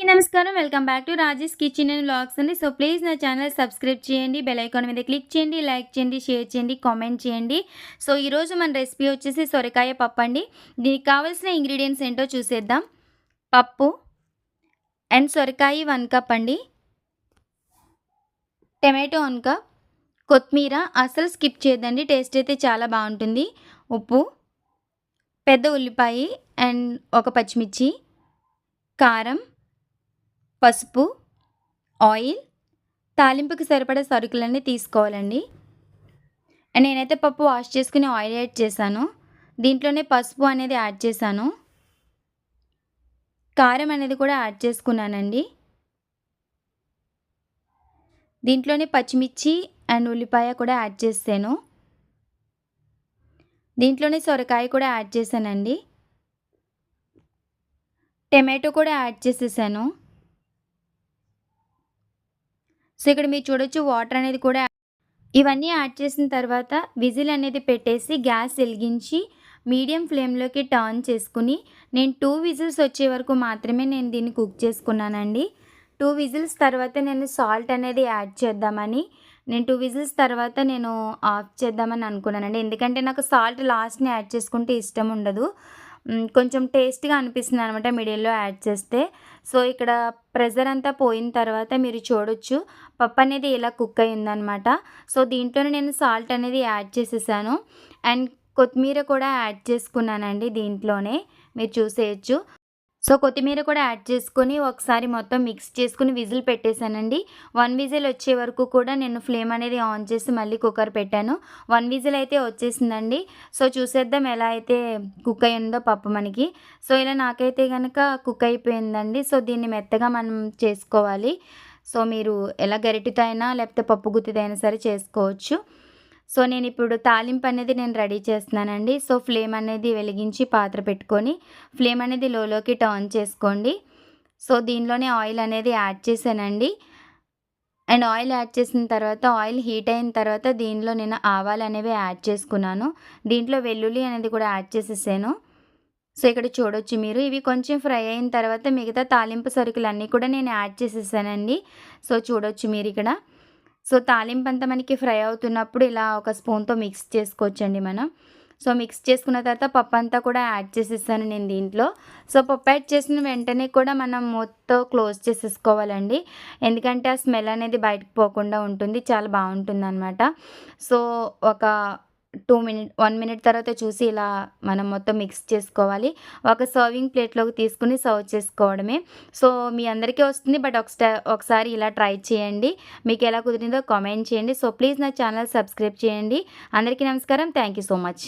నమస్కారం. Welcome back to Rajesh kitchen and vlogs అండి. So, please నా ఛానల్ సబ్స్క్రైబ్ చేయండి. బెల్ ఐకాన్ మీద క్లిక్ చేయండి. లైక్ చేయండి, షేర్ చేయండి, కామెంట్ చేయండి. సో, ఈరోజు మన రెసిపీ వచ్చేసి సొరకాయ పప్పు అండి. దీనికి కావాల్సిన ఇంగ్రీడియంట్స్ ఏంటో చూసేద్దాం. పప్పు అండ్ సొరకాయ 1 కప్ అండి. Tomato 1 cup. కొత్తిమీర అస్సలు స్కిప్ చేయొద్దండి. టేస్ట్ అయితే చాలా బాగుంటుంది. ఉప్పు, పెద్ద ఉల్లిపాయ అండ్ ఒక పచ్చిమిర్చి, కారం, పసుపు, ఆయిల్, తాలింపుకి సరిపడా సరుకులన్నీ తీసుకోవాలండి. నేనైతే పప్పు వాష్ చేసుకుని ఆయిల్ యాడ్ చేశాను. దీంట్లోనే పసుపు అనేది యాడ్ చేశాను. కారం అనేది కూడా యాడ్ చేసుకున్నానండి. దీంట్లోనే పచ్చిమిర్చి అండ్ ఉల్లిపాయ కూడా యాడ్ చేసాను. దీంట్లోనే సొరకాయ కూడా యాడ్ చేశానండి. టమాటో కూడా యాడ్ చేసేసాను. సో, ఇక్కడ మీరు చూడొచ్చు వాటర్ అనేది కూడా ఇవన్నీ యాడ్ చేసిన తర్వాత విజిల్ అనేది పెట్టేసి గ్యాస్ వెలిగించి మీడియం ఫ్లేమ్లోకి టర్న్ చేసుకుని నేను 2 విజిల్స్ వచ్చే వరకు మాత్రమే నేను దీన్ని కుక్ చేసుకున్నానండి. 2 విజిల్స్ తర్వాత నేను సాల్ట్ అనేది యాడ్ చేద్దామని నేను 2 విజిల్స్ తర్వాత నేను ఆఫ్ చేద్దామని అనుకున్నానండి. ఎందుకంటే నాకు సాల్ట్ లాస్ట్‌ని యాడ్ చేసుకుంటే ఇష్టం ఉండదు. కొంచెం టేస్ట్‌గా అనిపిస్తుంది అనమాట మిడిల్‌లో యాడ్ చేస్తే. సో, ఇక్కడ ప్రెషర్ అంతా పోయిన తర్వాత మీరు చూడొచ్చు పప్పు అనేది ఇలా కుక్ అయిందనమాట. సో, దీంట్లోనే నేను సాల్ట్ అనేది యాడ్ చేసేసాను. అండ్ కొత్తిమీర కూడా యాడ్ చేసుకున్నానండి దీంట్లోనే మీరు చూసేయచ్చు. సో, కొత్తిమీర కూడా యాడ్ చేసుకొని ఒకసారి మొత్తం మిక్స్ చేసుకుని విజిల్ పెట్టేశానండి. 1 విజిల్ వచ్చే వరకు కూడా నేను ఫ్లేమ్ అనేది ఆన్ చేసి మళ్ళీ కుక్కర్ పెట్టాను. 1 విజిల్ అయితే వచ్చేసిందండి. సో, చూసేద్దాం ఎలా అయితే కుక్ అయిందో పప్పు మనకి. సో, ఇలా నాకైతే గనక కుక్ అయిపోయిందండి. సో, దీన్ని మెత్తగా మనం చేసుకోవాలి. సో, మీరు ఎలా గరిటెతో అయినా లేకపోతే పప్పు గుత్తితో అయినా సరే చేసుకోవచ్చు. సో, నేనిప్పుడు తాలింపు అనేది నేను రెడీ చేస్తున్నానండి. సో, ఫ్లేమ్ అనేది వెలిగించి పాత్ర పెట్టుకొని ఫ్లేమ్ అనేది లోలోకి టర్న్ చేసుకోండి. సో, దీనిలోనే ఆయిల్ అనేది యాడ్ చేశానండి. అండ్ ఆయిల్ యాడ్ చేసిన తర్వాత ఆయిల్ హీట్ అయిన తర్వాత దీనిలో నేను ఆవాలు అనేవి యాడ్ చేసుకున్నాను. దీంట్లో వెల్లుల్లి అనేది కూడా యాడ్ చేసేసాను. సో, ఇక్కడ చూడొచ్చు మీరు ఇవి కొంచెం ఫ్రై అయిన తర్వాత మిగతా తాలింపు సరుకులన్నీ కూడా నేను యాడ్ చేసేసానండి. సో, చూడొచ్చు మీరు ఇక్కడ. సో, తాలింపంతా మనకి ఫ్రై అవుతున్నప్పుడు ఇలా ఒక స్పూన్‌తో మిక్స్ చేసుకోవచ్చండి మనం. సో, మిక్స్ చేసుకున్న తర్వాత పప్పు అంతా కూడా యాడ్ చేసేసాను నేను దీంట్లో. సో, పప్పు యాడ్ చేసిన వెంటనే కూడా మనం మూతతో క్లోజ్ చేసేసుకోవాలండి. ఎందుకంటే ఆ స్మెల్ అనేది బయటకు పోకుండా ఉంటుంది. చాలా బాగుంటుందనమాట. సో, ఒక 1 మినిట్ తర్వాత చూసి ఇలా మనం మొత్తం మిక్స్ చేసుకోవాలి. ఒక సర్వింగ్ ప్లేట్‌లోకి తీసుకొని సర్వ్ చేసుకోవడమే. సో, మీ అందరికీ వస్తుంది. బట్ ఒకసారి ఇలా ట్రై చేయండి. మీకు ఎలా కుదిరిందో కామెంట్ చేయండి. సో, ప్లీజ్ నా ఛానల్ సబ్స్క్రైబ్ చేయండి. అందరికీ నమస్కారం. Thank you so much.